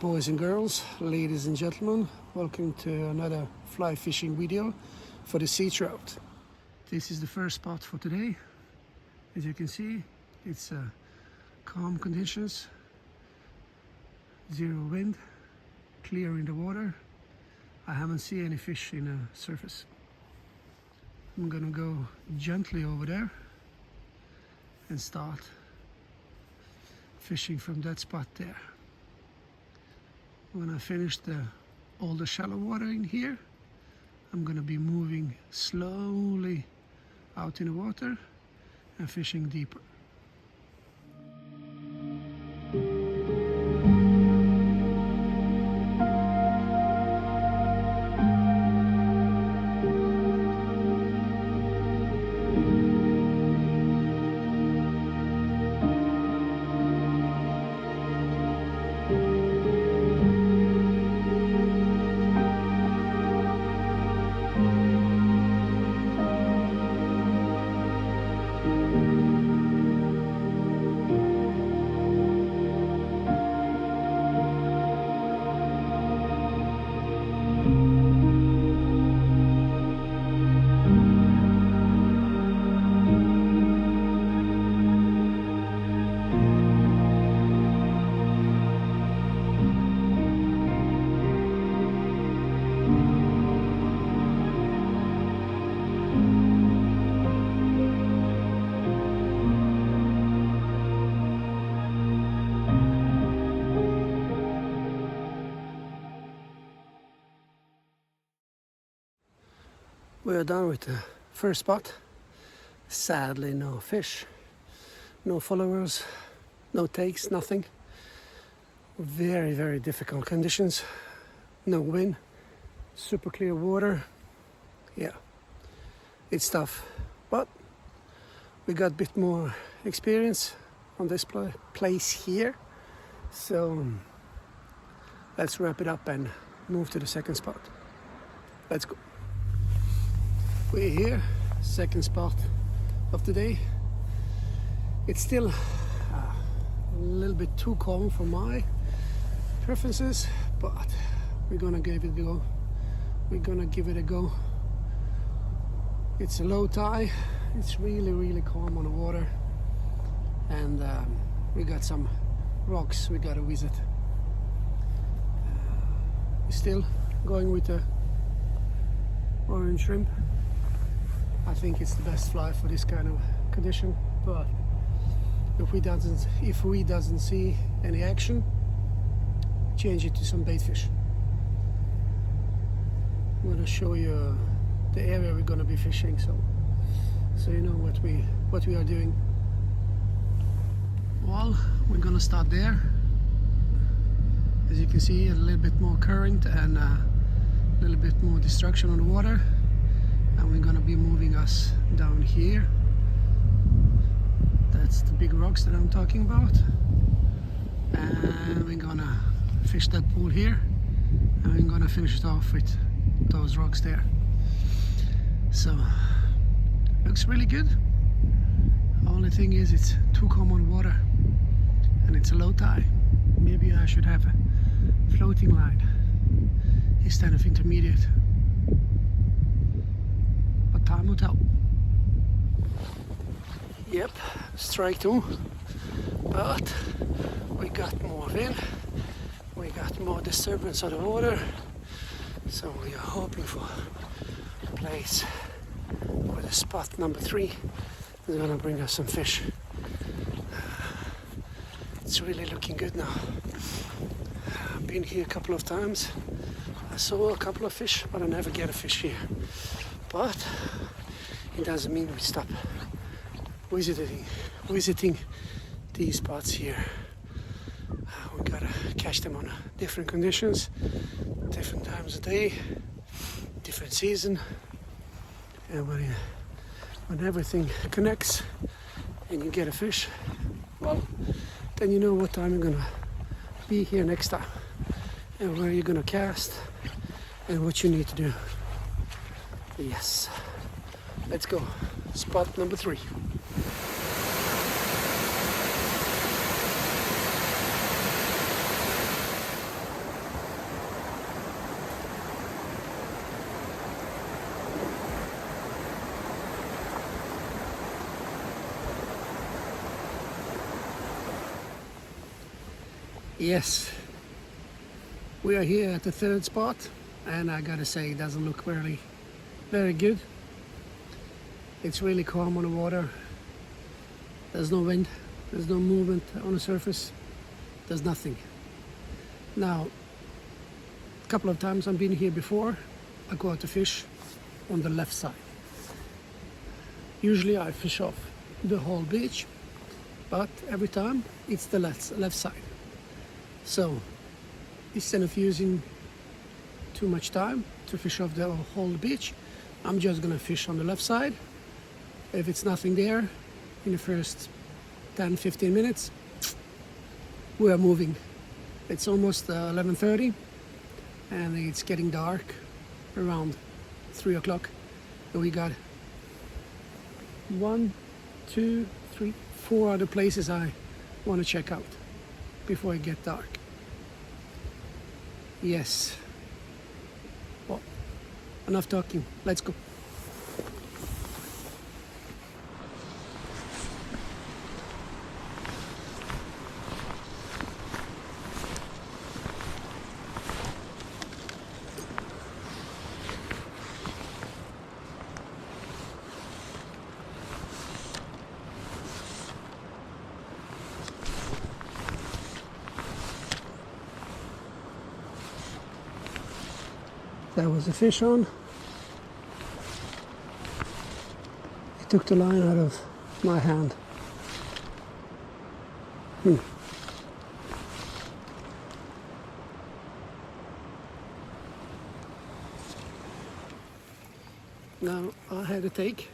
boys and girls, ladies and gentlemen, welcome to another fly fishing video for the sea trout. This is the first spot for today. As you can see, it's calm conditions, zero wind, clear in the water. I haven't seen any fish in the surface. I'm gonna go gently over there and start fishing from that spot there. When I finish all the shallow water in here, I'm gonna be moving slowly out in the water and fishing deeper. We are done with the first spot. Sadly, no fish, no followers, no takes, nothing. Very, very difficult conditions. No wind, super clear water. Yeah, it's tough, but we got a bit more experience on this place here. So let's wrap it up and move to the second spot. Let's go. We're here, second spot of the day. It's still a little bit too calm for my preferences, but we're gonna give it a go. It's a low tide. It's really, really calm on the water, and we got some rocks we gotta visit. We're still going with the orange shrimp. I think it's the best fly for this kind of condition, but if we doesn't see any action, change it to some bait fish. I'm gonna show you the area we're gonna be fishing, so you know what we are doing. Well, we're gonna start there. As you can see, a little bit more current and a little bit more destruction on the water. And we're gonna be moving us down here. That's the big rocks that I'm talking about. And we're gonna fish that pool here. And we're gonna finish it off with those rocks there. So, looks really good. Only thing is it's too calm on water. And it's a low tide. Maybe I should have a floating line instead of intermediate. Time will tell. Yep, strike two, but we got more wind, we got more disturbance of the water, so we are hoping for a place where the spot number 3 is gonna bring us some fish. It's really looking good now. I've been here a couple of times. I saw a couple of fish, but I never get a fish here. But it doesn't mean we stop visiting these spots here. We gotta catch them on different conditions, different times of day, different season, and when everything connects and you get a fish, well, then you know what time you're gonna be here next time and where you're gonna cast and what you need to do. Yes, let's go. Spot number 3. Yes, we are here at the third spot, and I gotta say it doesn't look very good. It's really calm on the water. There's no wind, there's no movement on the surface, there's nothing. Now, a couple of times I've been here before, I go out to fish on the left side. Usually I fish off the whole beach, but every time it's the left side. So instead of using too much time to fish off the whole beach, I'm just gonna fish on the left side. If it's nothing there in the first 10-15 minutes, we are moving. It's almost 11:30 and it's getting dark around 3 o'clock, and we got 1, 2, 3, 4 other places I want to check out before it gets dark. Yes. Well, enough talking. Let's go. There was a fish on. He took the line out of my hand. Now I had a take.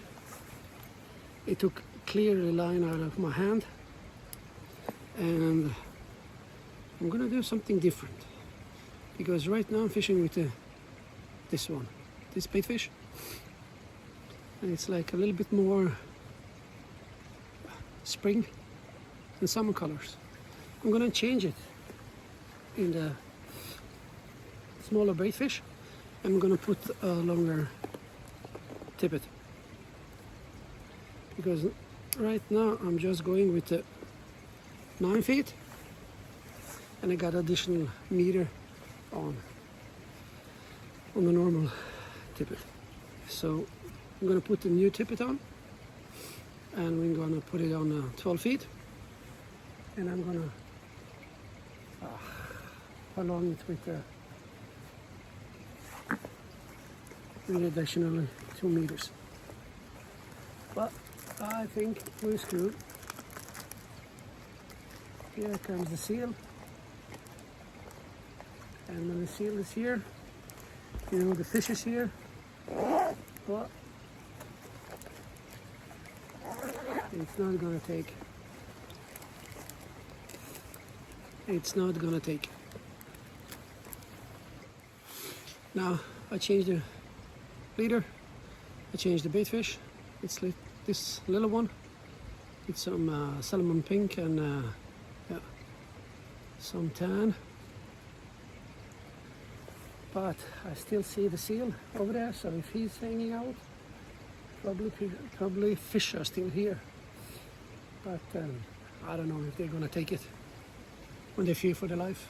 He took clearly line out of my hand, and I'm gonna do something different, because right now I'm fishing with this bait fish, and it's like a little bit more spring and summer colors. I'm gonna change it in the smaller bait fish. I'm gonna put a longer tippet, because right now I'm just going with the 9 feet, and I got additional meter on the normal tippet. So I'm gonna put the new tippet on, and we're gonna put it on 12 feet, and I'm gonna prolong it with additional 2 meters. But I think we're screwed. Here comes the seal, and when the seal is here, you know, the fish is here, but it's not gonna take. It's not gonna take. Now I changed the leader. I changed the bait fish. It's like this little one. It's some salmon pink and yeah, some tan. But I still see the seal over there, so if he's hanging out, probably fish are still here. But I don't know if they're gonna take it when they fear for their life.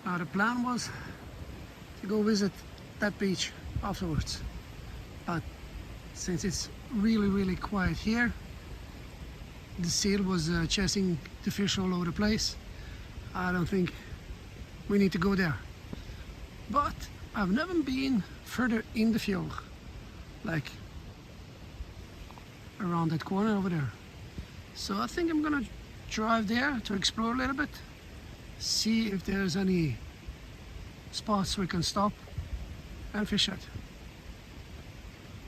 Now the plan was to go visit that beach afterwards, but since it's really quiet here, the seal was chasing the fish all over the place. I don't think we need to go there. But I've never been further in the fjord, like around that corner over there. So I think I'm gonna drive there to explore a little bit, see if there's any spots we can stop and fish at.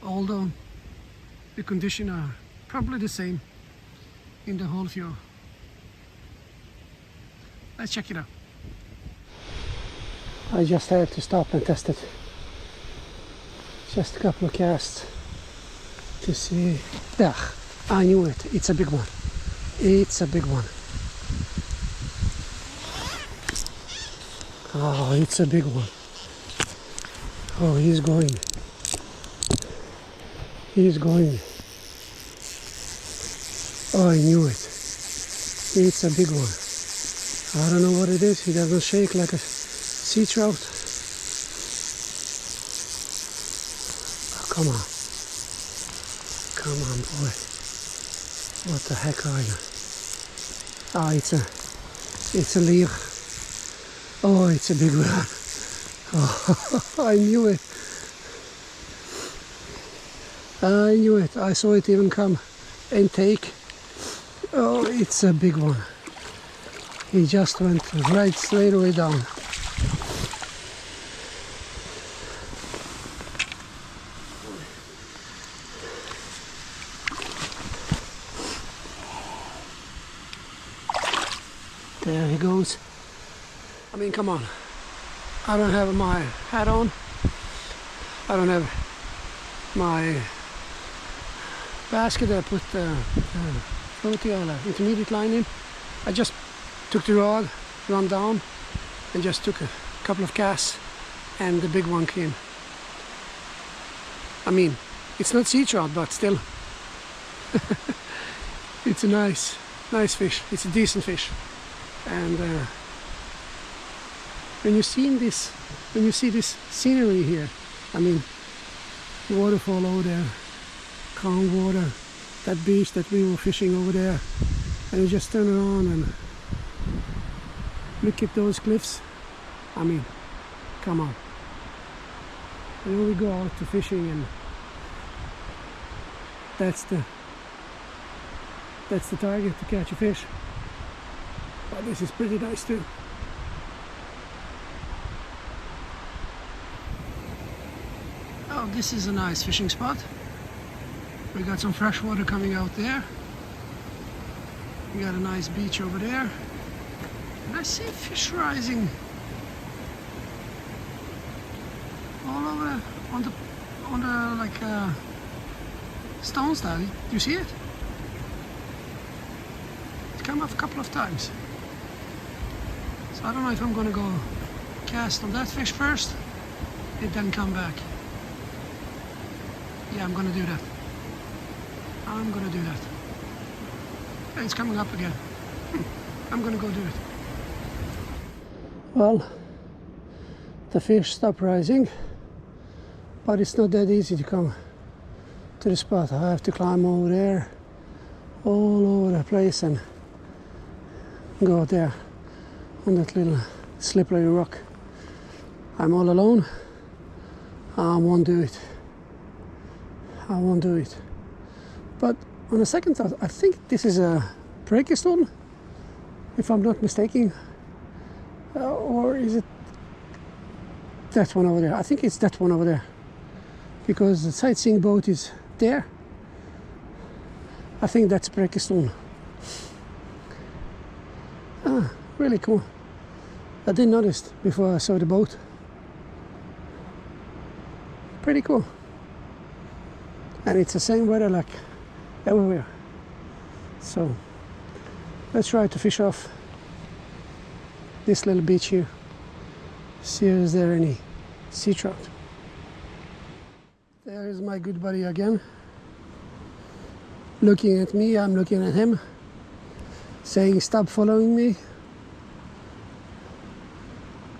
Although the conditions are probably the same in the whole fjord. Let's check it out. I just had to stop and test it. Just a couple of casts to see. There, I knew it. It's a big one. It's a big one. Oh, it's a big one. Oh, he's going. He's going. Oh, I knew it. It's a big one. I don't know what it is. He doesn't shake like a sea trout. Oh, come on. Come on, boy. What the heck are you? Ah, it's a leer. Oh, it's a big one. Oh, I knew it. I knew it. I saw it even come and take. Oh, it's a big one. He just went right straight away down. There he goes. I mean, come on. I don't have my hat on. I don't have my basket. I put the floaty or intermediate line in. I just took the rod, run down, and just took a couple of casts, and the big one came. I mean, it's not sea trout, but still, it's a nice fish. It's a decent fish, and when you see this scenery here, I mean, the waterfall over there, calm water, that beach that we were fishing over there, and you just turn around and look at those cliffs. I mean, come on. And then we go out to fishing, and that's the target, to catch a fish. But this is pretty nice too. Oh, this is a nice fishing spot. We got some fresh water coming out there. We got a nice beach over there. And I see fish rising all over on the like stones there. Do you see it? It's come up a couple of times. So I don't know if I'm gonna go cast on that fish first and then come back. Yeah, I'm gonna do that. I'm gonna do that. Hey, it's coming up again. I'm gonna go do it. Well, the fish stopped rising, but it's not that easy to come to the spot. I have to climb over there, all over the place, and go there on that little slippery rock. I'm all alone. I won't do it. I won't do it. But on a second thought, I think this is a breakstone, if I'm not mistaken. Or is it that one over there? I think it's that one over there, because the sightseeing boat is there. I think that's breakstone. Ah, really cool. I didn't notice before I saw the boat. Pretty cool. And it's the same weather like everywhere. So let's try to fish off this little beach here. See if there any sea trout. There is my good buddy again. Looking at me, I'm looking at him. Saying stop following me.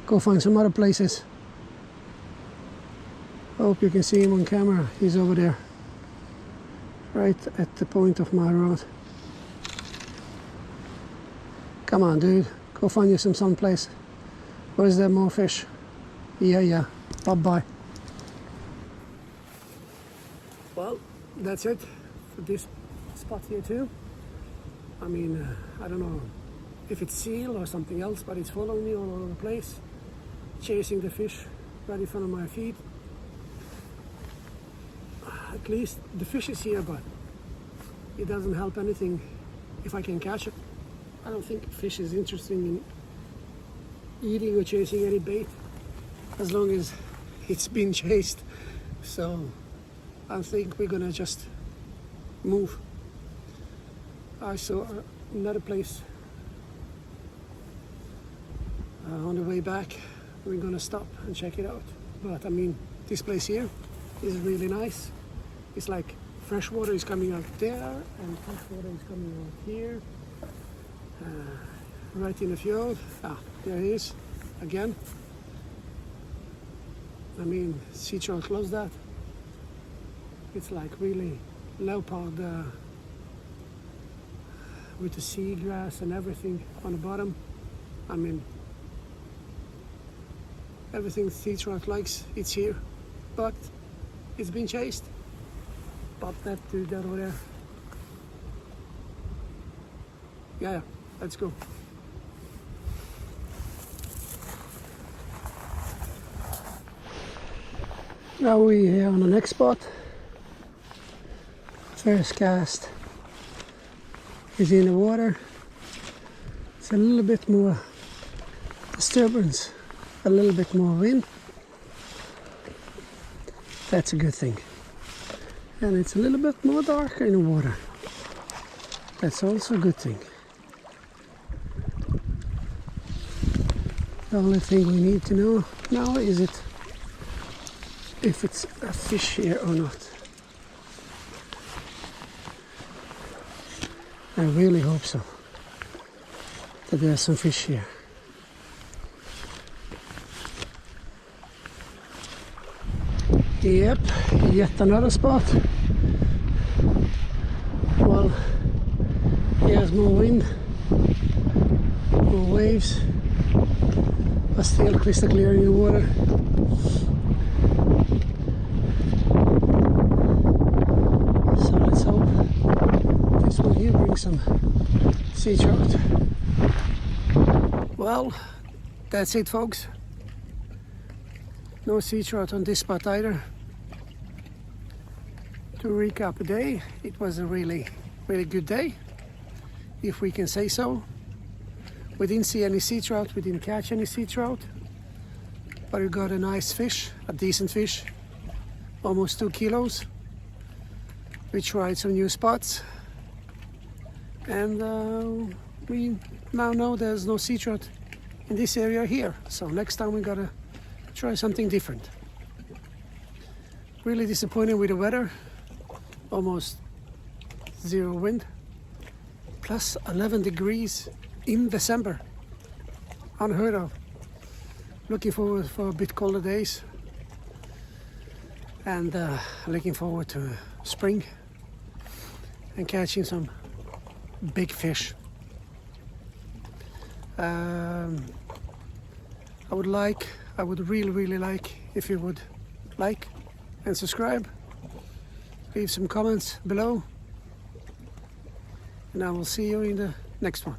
Go find some other places. Hope you can see him on camera. He's over there. Right at the point of my rod. Come on, dude. Go find you some someplace. Or is there more fish? Yeah. Bye-bye. Well, that's it for this spot here too. I mean, I don't know if it's seal or something else, but it's following me all over the place. Chasing the fish right in front of my feet. At least the fish is here, but it doesn't help anything if I can catch it. I don't think fish is interested in eating or chasing any bait as long as it's been chased. So I think we're gonna just move. I saw another place on the way back. We're gonna stop and check it out. But I mean, this place here is really nice. It's like fresh water is coming out there and fresh water is coming out here. Right in the fjord. Ah, there he is again. I mean, sea trout loves that. It's like really leopard with the seagrass and everything on the bottom. I mean, everything sea trout likes, it's here, but it's been chased. But that dude over there. Yeah, let's go. Now we're here on the next spot. First cast is in the water. It's a little bit more disturbance, a little bit more wind. That's a good thing. And it's a little bit more darker in the water. That's also a good thing. The only thing we need to know now is if it's a fish here or not. I really hope so, that there's some fish here. Yep, yet another spot. Well, here's more wind, more waves, but still crystal clear in the water. So let's hope this one here brings some sea trout. Well, that's it, folks. No sea trout on this spot either. To recap the day, it was a really good day, if we can say so. We didn't see any sea trout, we didn't catch any sea trout, but we got a nice fish, a decent fish, almost 2 kilos. We tried some new spots, and we now know there's no sea trout in this area here, so next time we gotta try something different. Really disappointed with the weather. Almost 0 wind, plus 11 degrees in December. Unheard of. Looking forward for a bit colder days, and looking forward to spring and catching some big fish. I would really like if you would like and subscribe. Leave some comments below, and I will see you in the next one.